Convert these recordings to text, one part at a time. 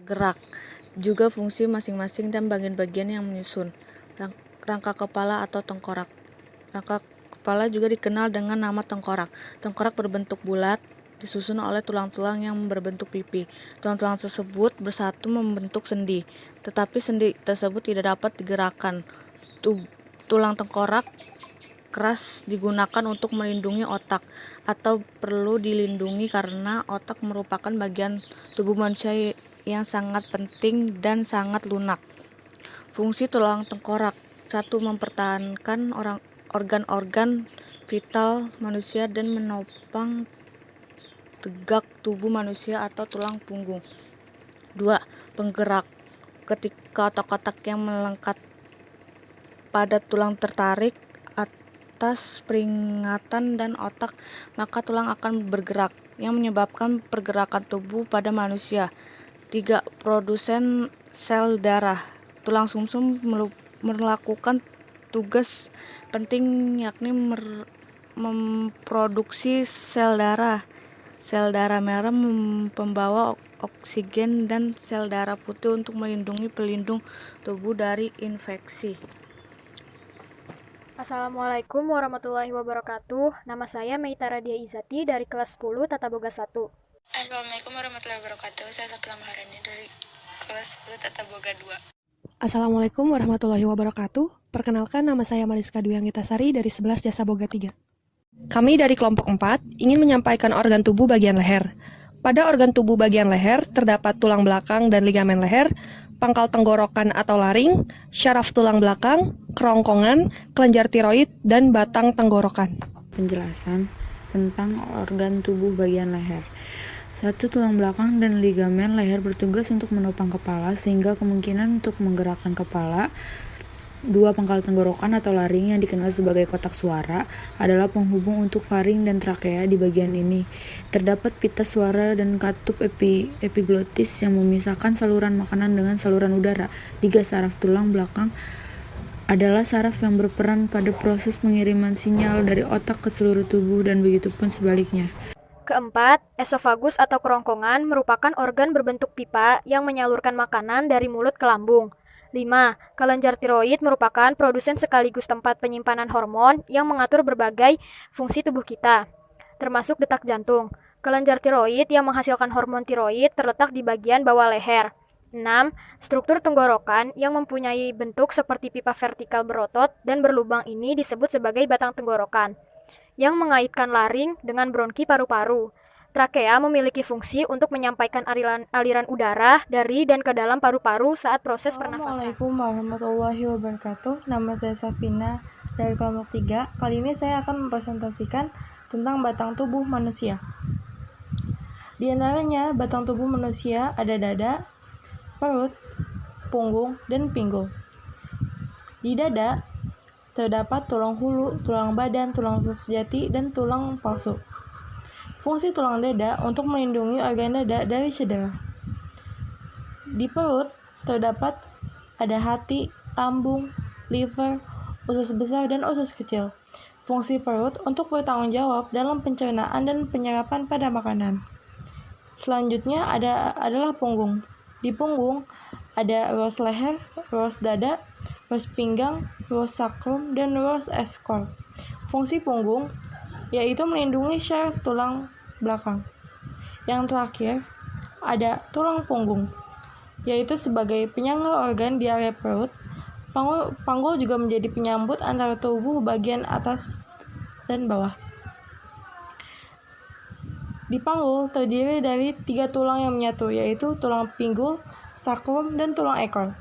gerak, juga fungsi masing-masing dan bagian-bagian yang menyusun. Rangka kepala atau tengkorak. Rangka kepala juga dikenal dengan nama tengkorak. Tengkorak berbentuk bulat, disusun oleh tulang-tulang yang berbentuk pipi. Tulang-tulang tersebut bersatu membentuk sendi, tetapi sendi tersebut tidak dapat digerakkan. Tulang tengkorak keras digunakan untuk melindungi otak, atau perlu dilindungi karena otak merupakan bagian tubuh manusia yang sangat penting dan sangat lunak. Fungsi tulang tengkorak: 1. Mempertahankan organ-organ vital manusia dan menopang tegak tubuh manusia atau tulang punggung. 2. Penggerak: ketika otak-otak yang melekat pada tulang tertarik atas peringatan dan otak, maka tulang akan bergerak, yang menyebabkan pergerakan tubuh pada manusia. 3. Produsen sel darah: tulang sumsum melakukan tugas penting, yakni memproduksi sel darah. Sel darah merah pembawa oksigen dan sel darah putih untuk melindungi pelindung tubuh dari infeksi. Assalamualaikum warahmatullahi wabarakatuh. Nama saya Meita Radia Izati dari kelas 10 Tata Boga 1. Assalamualaikum warahmatullahi wabarakatuh. Saya Safilah Maharani dari kelas 10 Tata Boga 2. Assalamualaikum warahmatullahi wabarakatuh. Perkenalkan, nama saya Mariska Duyanggitasari dari 11 Jasa Boga 3. Kami dari kelompok 4 ingin menyampaikan organ tubuh bagian leher. Pada organ tubuh bagian leher terdapat tulang belakang dan ligamen leher, pangkal tenggorokan atau laring, syaraf tulang belakang, kerongkongan, kelenjar tiroid, dan batang tenggorokan. Penjelasan tentang organ tubuh bagian leher. 1. Tulang belakang dan ligamen leher bertugas untuk menopang kepala sehingga kemungkinan untuk menggerakkan kepala. 2. Pangkal tenggorokan atau laring yang dikenal sebagai kotak suara adalah penghubung untuk faring dan trakea. Di bagian ini terdapat pita suara dan katup epiglotis yang memisahkan saluran makanan dengan saluran udara. 3. Saraf tulang belakang adalah saraf yang berperan pada proses pengiriman sinyal dari otak ke seluruh tubuh dan begitu pun sebaliknya. Keempat, esofagus atau kerongkongan merupakan organ berbentuk pipa yang menyalurkan makanan dari mulut ke lambung. 5. Kelenjar tiroid merupakan produsen sekaligus tempat penyimpanan hormon yang mengatur berbagai fungsi tubuh kita, termasuk detak jantung. Kelenjar tiroid yang menghasilkan hormon tiroid terletak di bagian bawah leher. 6. Struktur tenggorokan yang mempunyai bentuk seperti pipa vertikal berotot dan berlubang ini disebut sebagai batang tenggorokan, yang mengaitkan laring dengan bronki paru-paru. Trakea memiliki fungsi untuk menyampaikan aliran udara dari dan ke dalam paru-paru saat proses pernafasan. Assalamualaikum warahmatullahi wabarakatuh. Nama saya Safina dari kelompok 3. Kali ini saya akan mempresentasikan tentang batang tubuh manusia. Di antaranya, batang tubuh manusia ada dada, perut, punggung, dan pinggul. Di dada terdapat tulang hulu, tulang badan, tulang rusuk sejati, dan tulang palsu. Fungsi tulang dada untuk melindungi organ dada dari cedera. Di perut terdapat ada hati, lambung, liver, usus besar, dan usus kecil. Fungsi perut untuk bertanggung jawab dalam pencernaan dan penyerapan pada makanan. Selanjutnya adalah punggung. Di punggung ada ruas leher, ruas dada, ruas pinggang, ruas sakrum, dan ruas eskor. Fungsi punggung yaitu melindungi syaraf tulang belakang. Yang terakhir ada tulang punggung, yaitu sebagai penyangga organ di area perut. Panggul juga menjadi penyambut antara tubuh bagian atas dan bawah. Di panggul terdiri dari 3 tulang yang menyatu, yaitu tulang pinggul, sakrum, dan tulang ekor.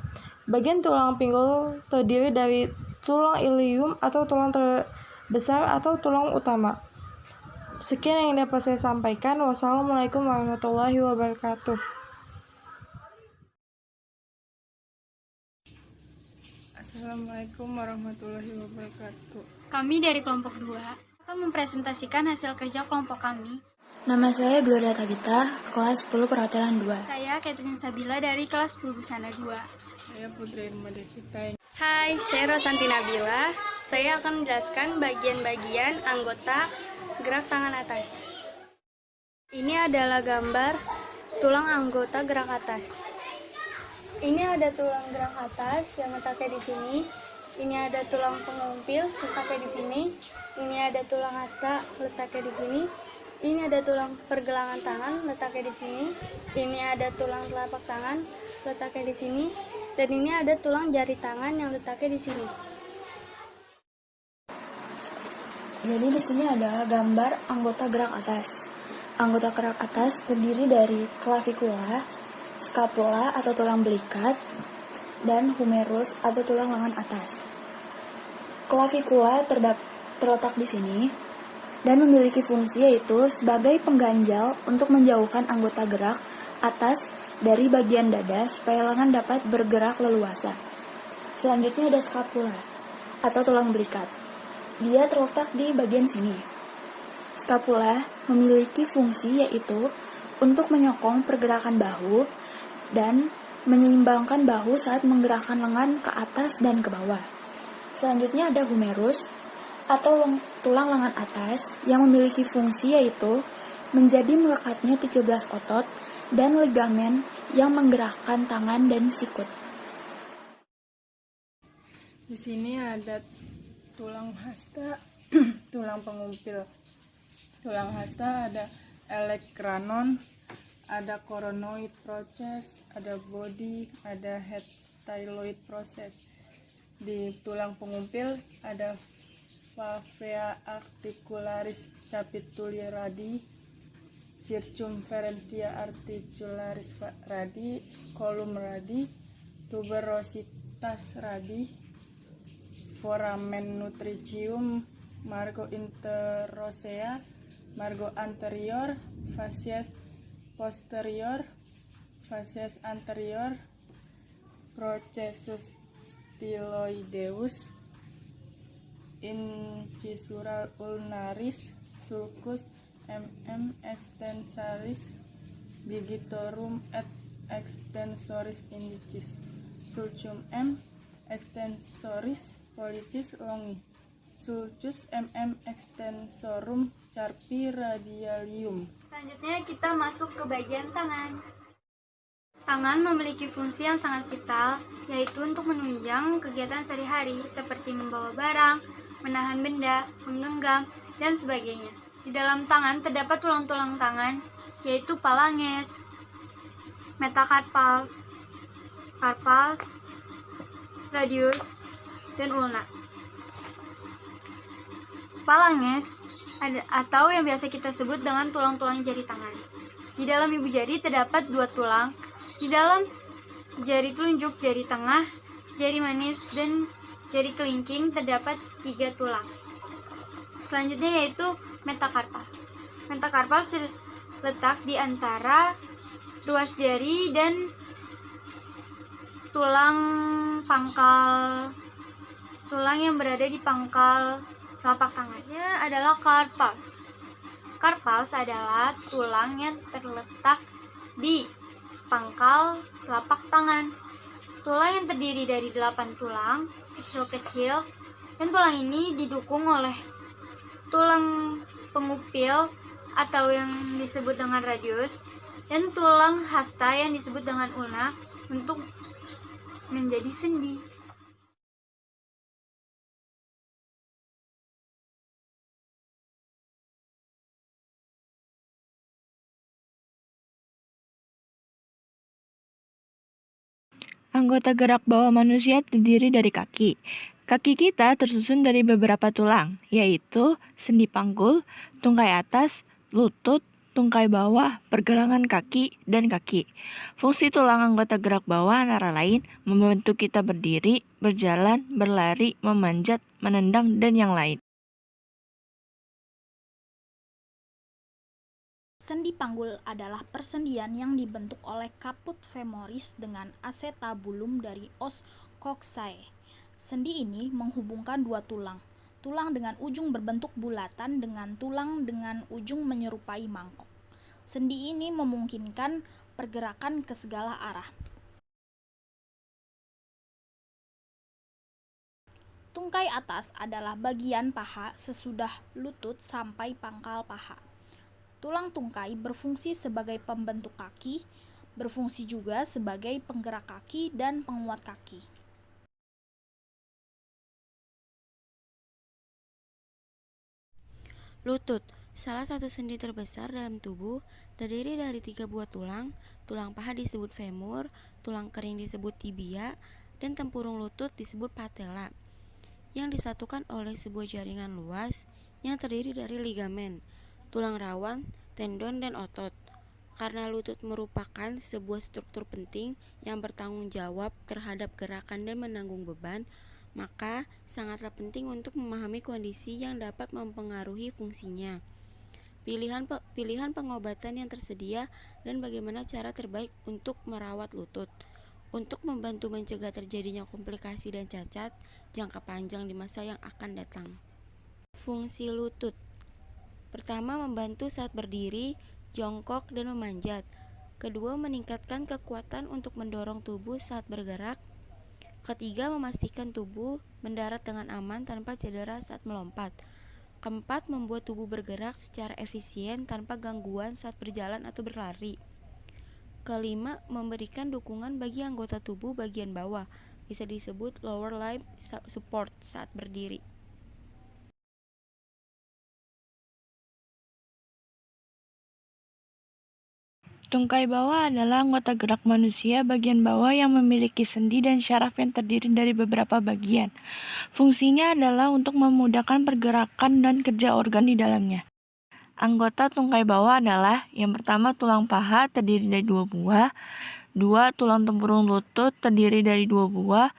Bagian tulang pinggul terdiri dari tulang ilium atau tulang terbesar atau tulang utama. Sekian yang dapat saya sampaikan. Wassalamualaikum warahmatullahi wabarakatuh. Assalamualaikum warahmatullahi wabarakatuh. Kami dari kelompok 2 akan mempresentasikan hasil kerja kelompok kami. Nama saya Gloria Tabita, kelas 10 Perhotelan 2. Saya Catherine Sabila dari kelas 10 Busana 2. Saya Putri Irma Devita. Hai, saya Rosanti Nabila. Saya akan menjelaskan bagian-bagian anggota gerak tangan atas. Ini adalah gambar tulang anggota gerak atas. Ini ada tulang gerak atas yang letaknya di sini. Ini ada tulang pengumpil letaknya di sini. Ini ada tulang hasta letaknya di sini. Ini ada tulang pergelangan tangan letaknya di sini. Ini ada tulang telapak tangan letaknya di sini. Dan ini ada tulang jari tangan yang letaknya di sini. Jadi di sini ada gambar anggota gerak atas. Anggota gerak atas terdiri dari clavicula, scapula atau tulang belikat, dan humerus atau tulang lengan atas. Clavicula terletak di sini dan memiliki fungsi yaitu sebagai pengganjal untuk menjauhkan anggota gerak atas dari bagian dada supaya lengan dapat bergerak leluasa. Selanjutnya ada scapula atau tulang belikat. Dia terletak di bagian sini. Scapula memiliki fungsi yaitu untuk menyokong pergerakan bahu dan menyeimbangkan bahu saat menggerakkan lengan ke atas dan ke bawah. Selanjutnya ada humerus atau tulang lengan atas yang memiliki fungsi yaitu menjadi melekatnya 13 otot dan ligamen yang menggerakkan tangan dan sikut. Di sini ada tulang hasta, tulang pengumpil. Tulang hasta ada elekkranon, ada coronoid process, ada body, ada head styloid process. Di tulang pengumpil ada favea articularis capituli radi, circumferentia articularis radi, column radi, tuberositas radi, foramen nutricium, margo interosea, margo anterior, facies posterior, facies anterior, processus styloideus, incisural ulnaris, sulcus extensaris, digitorum et extensoris indicis, sulcum extensoris pollicis longi, sulcus extensorum carpi radialium. Selanjutnya kita masuk ke bagian tangan. Tangan memiliki fungsi yang sangat vital, yaitu untuk menunjang kegiatan sehari-hari seperti membawa barang, menahan benda, menggenggam, dan sebagainya. Di dalam tangan terdapat tulang-tulang tangan, yaitu phalanges, metacarpals, carpals, radius, dan ulna. Phalanges atau yang biasa kita sebut dengan tulang-tulang jari tangan. Di dalam ibu jari terdapat 2 tulang. Di dalam jari telunjuk, jari tengah, jari manis, dan jari kelingking terdapat 3 tulang. Selanjutnya yaitu metacarpals. Metacarpals terletak di antara ruas jari dan tulang yang berada di pangkal telapak tangannya adalah carpals. Carpals adalah tulang yang terletak di pangkal telapak tangan. Tulang yang terdiri dari 8 tulang kecil-kecil, dan tulang ini didukung oleh tulang pengupil atau yang disebut dengan radius dan tulang hasta yang disebut dengan ulna untuk menjadi sendi. Anggota gerak bawah manusia terdiri dari kaki. Kaki kita tersusun dari beberapa tulang, yaitu sendi panggul, tungkai atas, lutut, tungkai bawah, pergelangan kaki, dan kaki. Fungsi tulang anggota gerak bawah antara lain membantu kita berdiri, berjalan, berlari, memanjat, menendang, dan yang lain. Sendi panggul adalah persendian yang dibentuk oleh caput femoris dengan acetabulum dari os coccyx. Sendi ini menghubungkan 2 tulang. Tulang dengan ujung berbentuk bulatan dengan tulang dengan ujung menyerupai mangkok. Sendi ini memungkinkan pergerakan ke segala arah. Tungkai atas adalah bagian paha sesudah lutut sampai pangkal paha. Tulang tungkai berfungsi sebagai pembentuk kaki, berfungsi juga sebagai penggerak kaki dan penguat kaki. Lutut, salah satu sendi terbesar dalam tubuh, terdiri dari 3 buah tulang. Tulang paha disebut femur, tulang kering disebut tibia, dan tempurung lutut disebut patella, yang disatukan oleh sebuah jaringan luas yang terdiri dari ligamen, tulang rawan, tendon, dan otot. Karena lutut merupakan sebuah struktur penting yang bertanggung jawab terhadap gerakan dan menanggung beban, maka sangatlah penting untuk memahami kondisi yang dapat mempengaruhi fungsinya, pilihan pengobatan yang tersedia, dan bagaimana cara terbaik untuk merawat lutut untuk membantu mencegah terjadinya komplikasi dan cacat jangka panjang di masa yang akan datang. Fungsi lutut: pertama, membantu saat berdiri, jongkok, dan memanjat. Kedua, meningkatkan kekuatan untuk mendorong tubuh saat bergerak. Ketiga, memastikan tubuh mendarat dengan aman tanpa cedera saat melompat. Keempat, membuat tubuh bergerak secara efisien tanpa gangguan saat berjalan atau berlari. Kelima, memberikan dukungan bagi anggota tubuh bagian bawah, bisa disebut lower limb support saat berdiri. Tungkai bawah adalah anggota gerak manusia bagian bawah yang memiliki sendi dan syaraf yang terdiri dari beberapa bagian. Fungsinya adalah untuk memudahkan pergerakan dan kerja organ di dalamnya. Anggota tungkai bawah adalah yang pertama tulang paha terdiri dari 2 buah, 2 tulang tempurung lutut terdiri dari 2 buah,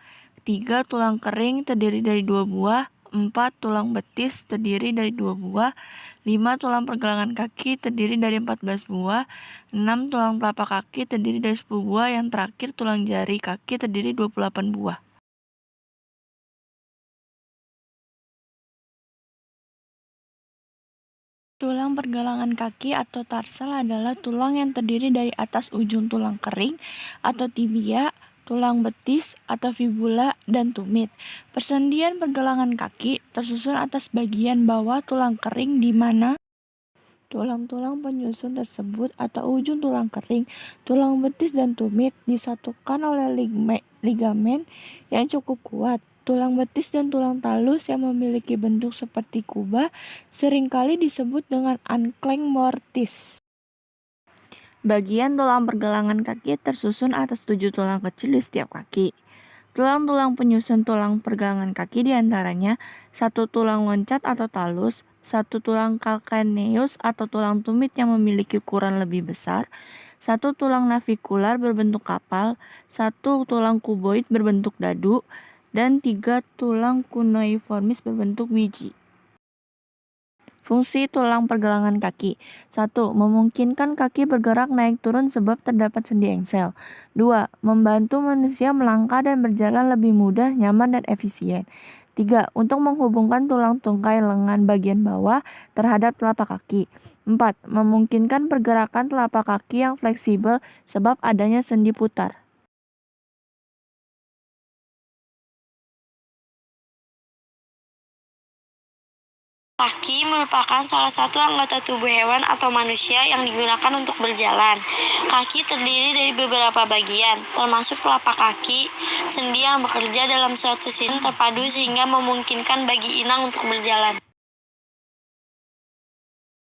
3 tulang kering terdiri dari 2 buah, 4 tulang betis terdiri dari 2 buah, 5 tulang pergelangan kaki terdiri dari 14 buah, 6 tulang telapak kaki terdiri dari 10 buah, yang terakhir tulang jari kaki terdiri 28 buah. Tulang pergelangan kaki atau tarsal adalah tulang yang terdiri dari atas ujung tulang kering atau tibia, tulang betis atau fibula, dan tumit. Persendian pergelangan kaki tersusun atas bagian bawah tulang kering di mana tulang-tulang penyusun tersebut atau ujung tulang kering, tulang betis, dan tumit disatukan oleh ligamen yang cukup kuat. Tulang betis dan tulang talus yang memiliki bentuk seperti kubah seringkali disebut dengan ankle mortis. Bagian tulang pergelangan kaki tersusun atas 7 tulang kecil di setiap kaki. Tulang-tulang penyusun tulang pergelangan kaki diantaranya 1 tulang loncat atau talus, 1 tulang calcaneus atau tulang tumit yang memiliki ukuran lebih besar, 1 tulang navikular berbentuk kapal, 1 tulang kuboid berbentuk dadu, dan 3 tulang cuneiformis berbentuk wiji. Fungsi tulang pergelangan kaki: 1. Memungkinkan kaki bergerak naik turun sebab terdapat sendi engsel. 2. Membantu manusia melangkah dan berjalan lebih mudah, nyaman, dan efisien. 3. Untuk menghubungkan tulang tungkai lengan bagian bawah terhadap telapak kaki. 4. Memungkinkan pergerakan telapak kaki yang fleksibel sebab adanya sendi putar. Kaki merupakan salah satu anggota tubuh hewan atau manusia yang digunakan untuk berjalan. Kaki terdiri dari beberapa bagian, termasuk telapak kaki, sendi yang bekerja dalam suatu sistem terpadu sehingga memungkinkan bagi inang untuk berjalan.